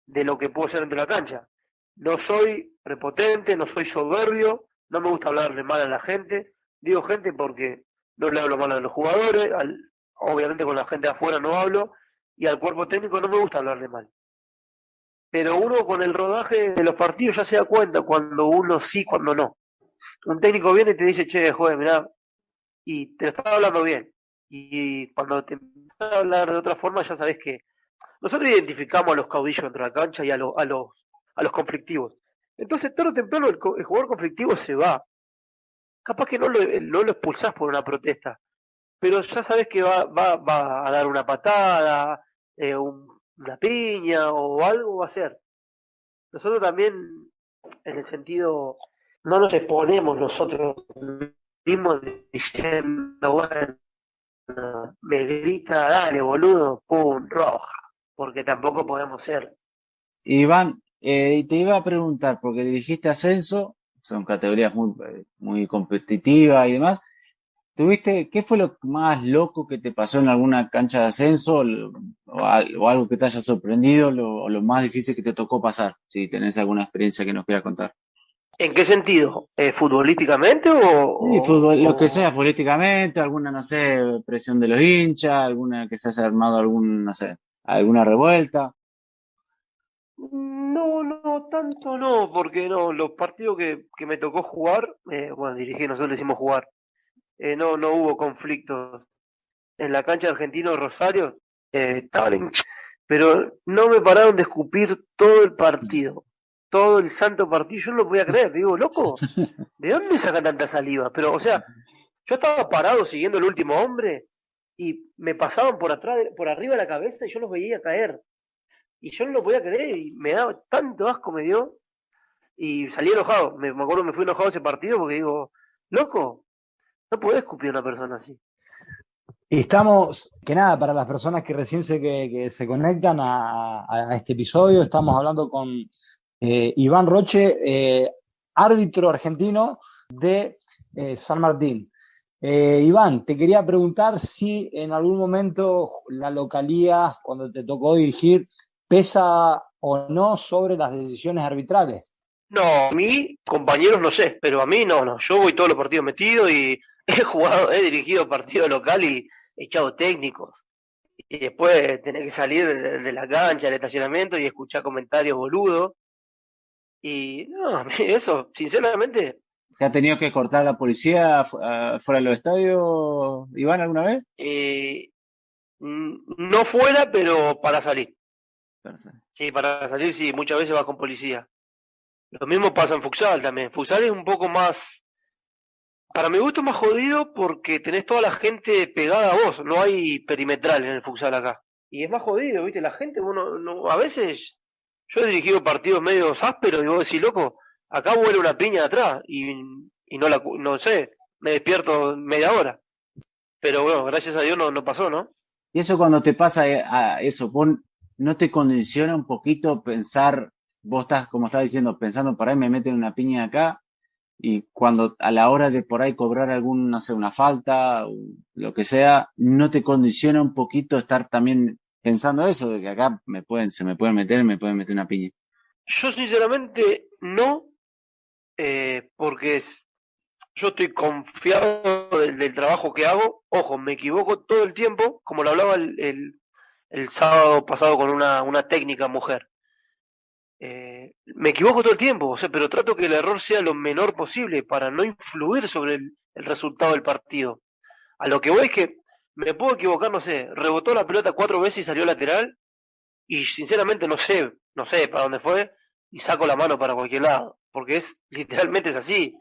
de lo que puedo ser dentro de la cancha. No soy prepotente, no soy soberbio, no me gusta hablarle mal a la gente. Digo gente porque no le hablo mal a los jugadores, obviamente con la gente de afuera no hablo, y al cuerpo técnico no me gusta hablarle mal. Pero uno con el rodaje de los partidos ya se da cuenta cuando uno sí, cuando no. Un técnico viene y te dice, che, joder, mirá, y te lo está hablando bien. Y cuando te empieza a hablar de otra forma, ya sabes que nosotros identificamos a los caudillos dentro de la cancha y a los conflictivos. Entonces, tarde o temprano, el jugador conflictivo se va. Capaz que no lo expulsás por una protesta, pero ya sabes que va a dar una patada, una piña o algo va a hacer. Nosotros también, en el sentido, no nos exponemos nosotros mismos diciendo, bueno, me grita, dale boludo, pum, roja, porque tampoco podemos ser. Iván, te iba a preguntar, porque dirigiste ascenso, son categorías muy competitivas y demás. ¿Qué fue lo más loco que te pasó en alguna cancha de ascenso o algo que te haya sorprendido o lo más difícil que te tocó pasar? Si tenés alguna experiencia que nos quieras contar. ¿En qué sentido? ¿Futbolísticamente Sí, fútbol, lo que sea, políticamente, alguna, no sé, presión de los hinchas, alguna que se haya armado no sé, alguna revuelta? No, tanto no, porque no, los partidos que me tocó jugar, bueno, dirigí, nosotros le hicimos jugar, no hubo conflictos. En la cancha de Argentino Rosario, estaban pero no me pararon de escupir todo el partido, todo el santo partido, yo no lo podía creer, digo, loco, ¿de dónde saca tanta saliva? Pero, o sea, yo estaba parado siguiendo el último hombre y me pasaban por atrás, por arriba de la cabeza y yo los veía caer. Y yo no lo podía creer y me daba tanto asco, me dio. Y salí enojado. Me acuerdo que me fui enojado a ese partido porque digo, loco, no podés escupir a una persona así. Y estamos, que nada, para las personas que recién que se conectan a este episodio, estamos hablando con Iván Roche, árbitro argentino de San Martín. Iván, te quería preguntar si en algún momento la localía, cuando te tocó dirigir, pesa o no sobre las decisiones arbitrales. No, a mí, compañeros, no sé, pero a mí no. Yo voy todos los partidos metidos y he dirigido partidos local y he echado técnicos. Y después tenés que salir de la cancha, del estacionamiento y escuchar comentarios boludos. Y no, a mí eso, sinceramente. ¿Te ha tenido que cortar la policía fuera de los estadios, Iván, alguna vez? No fuera, pero para salir. Sí, para salir sí, muchas veces vas con policía. Lo mismo pasa en futsal también. Futsal es un poco más, para mi gusto, más jodido porque tenés toda la gente pegada a vos. No hay perimetral en el futsal acá. Y es más jodido, ¿viste? La gente, a veces, yo he dirigido partidos medio ásperos y vos decís, loco, acá vuela una piña de atrás y no sé, me despierto media hora. Pero bueno, gracias a Dios no pasó, ¿no? Y eso cuando te pasa a eso, ¿no te condiciona un poquito pensar, vos estás, como estás diciendo, pensando, por ahí me meten una piña acá, y cuando a la hora de por ahí cobrar no sé, una falta, o lo que sea, ¿no te condiciona un poquito estar también pensando eso, de que acá se me pueden meter una piña? Yo sinceramente no, porque yo estoy confiado del trabajo que hago. Ojo, me equivoco todo el tiempo, como lo hablaba el sábado pasado con una técnica mujer. Me equivoco todo el tiempo, o sea, pero trato que el error sea lo menor posible para no influir sobre el resultado del partido. A lo que voy es que me puedo equivocar, no sé, rebotó la pelota 4 veces y salió lateral, y sinceramente no sé para dónde fue, y saco la mano para cualquier lado, porque literalmente es así.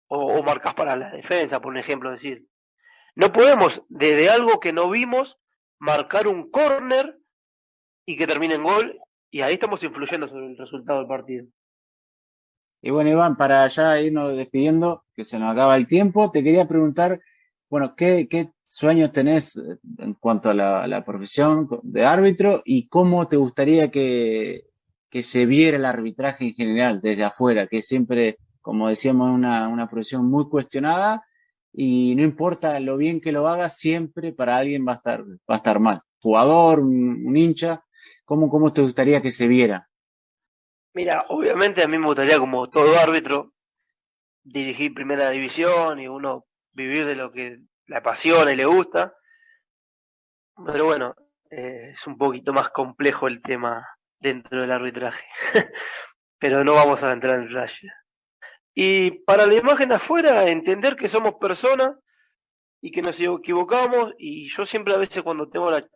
O marcas para la defensa, por ejemplo, decir. No podemos, desde algo que no vimos, marcar un córner y que termine en gol, y ahí estamos influyendo sobre el resultado del partido. Y bueno, Iván, para ya irnos despidiendo, que se nos acaba el tiempo, te quería preguntar, bueno, ¿qué sueños tenés en cuanto a la profesión de árbitro y cómo te gustaría que se viera el arbitraje en general desde afuera, que siempre, como decíamos, es una profesión muy cuestionada y no importa lo bien que lo haga, siempre para alguien va a estar mal. Jugador, un hincha, ¿cómo te gustaría que se viera? Mira, obviamente a mí me gustaría, como todo árbitro, dirigir primera división y uno vivir de lo que le apasiona y le gusta. Pero bueno, es un poquito más complejo el tema dentro del arbitraje. Pero no vamos a entrar en detalle. Y para la imagen de afuera, entender que somos personas y que nos equivocamos, y yo siempre a veces cuando tengo la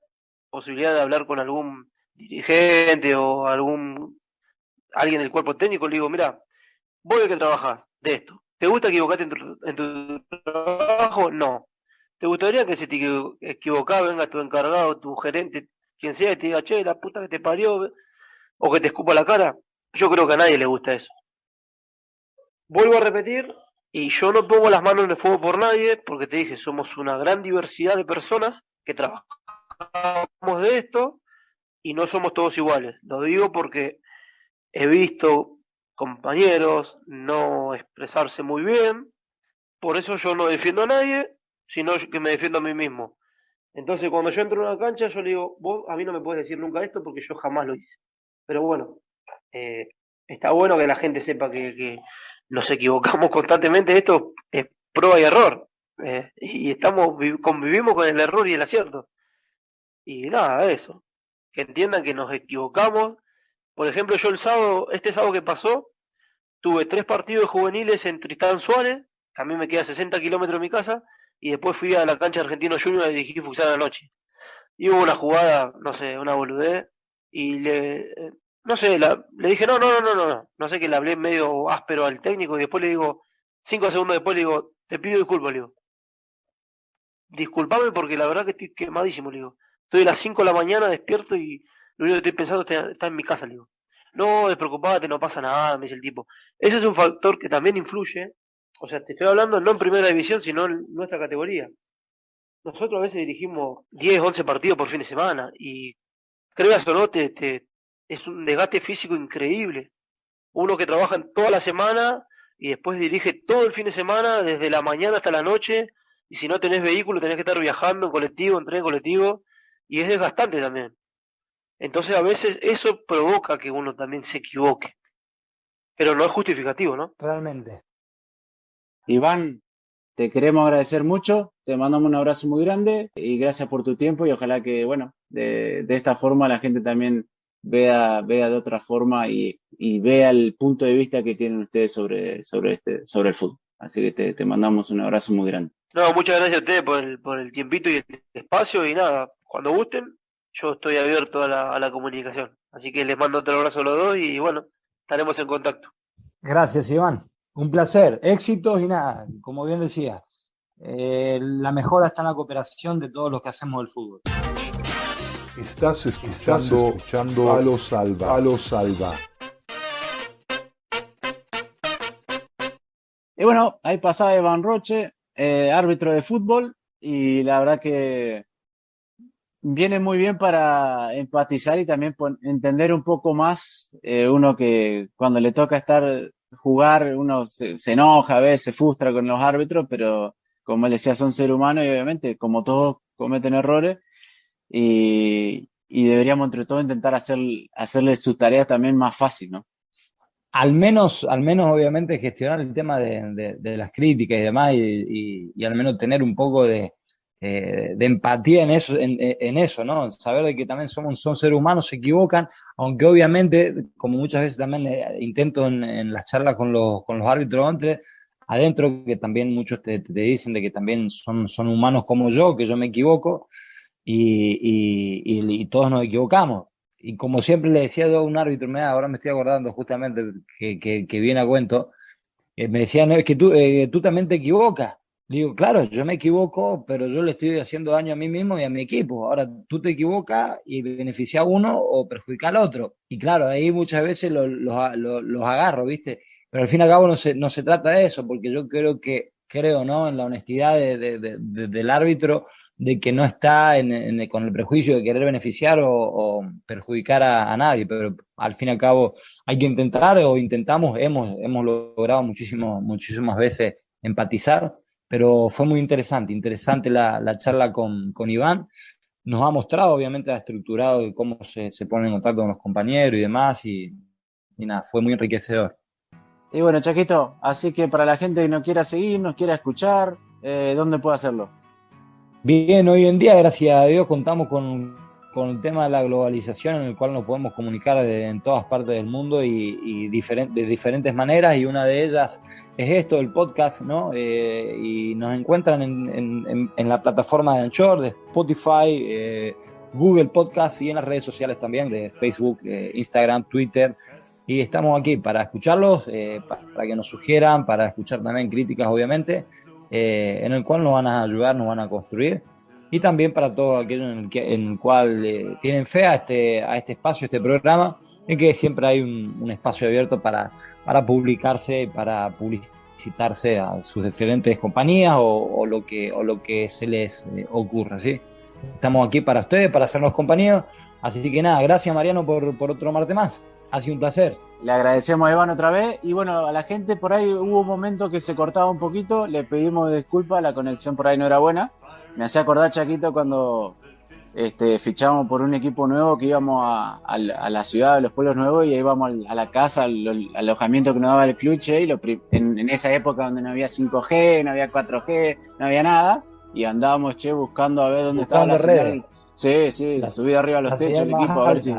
posibilidad de hablar con algún dirigente o alguien del cuerpo técnico, le digo, mira, vos de que trabajás de esto, ¿te gusta equivocarte en tu trabajo? No. ¿Te gustaría que si te equivocás venga tu encargado, tu gerente, quien sea, y te diga, che, la puta que te parió, o que te escupa la cara? Yo creo que a nadie le gusta eso. Vuelvo a repetir, y yo no pongo las manos en el fuego por nadie, porque te dije, somos una gran diversidad de personas que trabajamos de esto y no somos todos iguales. Lo digo porque he visto compañeros no expresarse muy bien, por eso yo no defiendo a nadie, sino que me defiendo a mí mismo. Entonces cuando yo entro en una cancha yo le digo, vos a mí no me puedes decir nunca esto porque yo jamás lo hice. Pero bueno, está bueno que la gente sepa que nos equivocamos constantemente, esto es prueba y error, y convivimos con el error y el acierto. Y nada, eso, que entiendan que nos equivocamos. Por ejemplo, yo este sábado que pasó, tuve 3 partidos juveniles en Tristán Suárez, que a mí me queda 60 kilómetros de mi casa, y después fui a la cancha Argentino Junior a dirigir futsal a la noche. Y hubo una jugada, no sé, una boludez, y no sé, le dije, no sé, que le hablé medio áspero al técnico, y después le digo, 5 segundos después le digo, te pido disculpas, le digo. Disculpame porque la verdad que estoy quemadísimo, le digo. Estoy a las 5 de la mañana despierto y lo único que estoy pensando está en mi casa, le digo. No, despreocupate, no pasa nada, me dice el tipo. Ese es un factor que también influye, o sea, te estoy hablando no en primera división, sino en nuestra categoría. Nosotros a veces dirigimos 10, 11 partidos por fin de semana y creas o no, es un desgaste físico increíble. Uno que trabaja toda la semana y después dirige todo el fin de semana, desde la mañana hasta la noche, y si no tenés vehículo tenés que estar viajando en colectivo, en tren colectivo, y es desgastante también. Entonces a veces eso provoca que uno también se equivoque, pero no es justificativo, ¿no? Realmente. Iván, te queremos agradecer mucho, te mandamos un abrazo muy grande y gracias por tu tiempo y ojalá que, bueno, de esta forma la gente también vea de otra forma y vea el punto de vista que tienen ustedes sobre el fútbol. Así que te mandamos un abrazo muy grande. No, muchas gracias a ustedes por el tiempito y el espacio y nada, cuando gusten, yo estoy abierto a la comunicación. Así que les mando otro abrazo a los dos y bueno, estaremos en contacto. Gracias, Iván. Un placer. Éxitos y nada, como bien decía, la mejora está en la cooperación de todos los que hacemos el fútbol. Estás escuchando a lo salva. Y bueno, ahí pasaba Iván Roche, árbitro de fútbol, y la verdad que viene muy bien para empatizar y también entender un poco más uno que cuando le toca jugar, uno se enoja a veces, se frustra con los árbitros, pero como él decía, son seres humanos y obviamente, como todos, cometen errores y deberíamos entre todos intentar hacerle sus tareas también más fácil, ¿no? Al menos obviamente gestionar el tema de las críticas y demás y al menos tener un poco de empatía en eso, ¿no? Saber de que también son seres humanos, se equivocan, aunque obviamente, como muchas veces también intento en las charlas con los árbitros adentro, que también muchos te dicen de que también son humanos como yo, que yo me equivoco y todos nos equivocamos. Y como siempre le decía yo a un árbitro, ahora me estoy acordando justamente que viene a cuento, me decía, no, es que tú también te equivocas. Le digo, claro, yo me equivoco, pero yo le estoy haciendo daño a mí mismo y a mi equipo. Ahora, tú te equivocas y beneficia a uno o perjudica al otro. Y claro, ahí muchas veces los agarro, ¿viste? Pero al fin y al cabo no se trata de eso, porque yo creo, ¿no? En la honestidad del árbitro, de que no está con el prejuicio de querer beneficiar o perjudicar a nadie. Pero al fin y al cabo hay que intentar, o intentamos, hemos logrado muchísimas veces empatizar. Pero fue muy interesante la charla con Iván. Nos ha mostrado, obviamente, ha estructurado de cómo se pone en contacto con los compañeros y demás, y nada, fue muy enriquecedor. Y bueno, Chaquito, así que para la gente que nos quiera seguir, nos quiera escuchar, ¿dónde puede hacerlo? Bien, hoy en día, gracias a Dios, contamos con con el tema de la globalización, en el cual nos podemos comunicar en todas partes del mundo y de diferentes maneras, y una de ellas es esto, el podcast, ¿no? Y nos encuentran en la plataforma de Anchor, de Spotify, Google Podcast, y en las redes sociales también, de Facebook, Instagram, Twitter. Y estamos aquí para escucharlos, para que nos sugieran, para escuchar también críticas, obviamente, en el cual nos van a ayudar, nos van a construir. Y también para todos aquellos en el cual tienen fe a este espacio, a este programa, en que siempre hay un espacio abierto para publicarse, para publicitarse a sus diferentes compañías o lo que se les ocurra, ¿sí? Estamos aquí para ustedes, para hacernos compañía. Así que nada, gracias Mariano por otro martes más. Ha sido un placer. Le agradecemos a Iván otra vez. Y bueno, a la gente por ahí hubo un momento que se cortaba un poquito. Le pedimos disculpas, la conexión por ahí no era buena. Me hacía acordar, Chaquito, cuando fichamos por un equipo nuevo que íbamos a la ciudad de los pueblos nuevos y íbamos a la casa, al alojamiento que nos daba el club, y en esa época donde no había 5G, no había 4G, no había nada, y andábamos, buscando a ver dónde estaba la señal. Sí, subí arriba a los techos del equipo a ver si...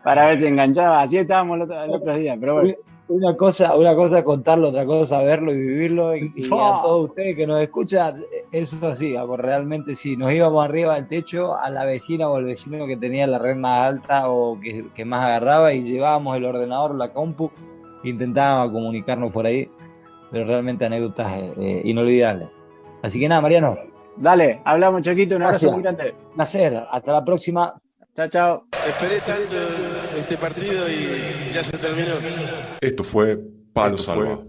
para ver si enganchaba. Así estábamos el otro día, pero bueno. Una cosa es contarlo, otra cosa verlo y vivirlo, y a todos ustedes que nos escuchan, eso es así, realmente sí, nos íbamos arriba del techo a la vecina o al vecino que tenía la red más alta o que más agarraba, y llevábamos el ordenador, la compu, intentábamos comunicarnos por ahí, pero realmente anécdotas inolvidables. Así que nada, Mariano. Dale, hablamos, Chaquito, un abrazo muy grande. Un placer, hasta la próxima. Chao. Esperé tanto este partido y ya se terminó. Esto fue Palo Salva.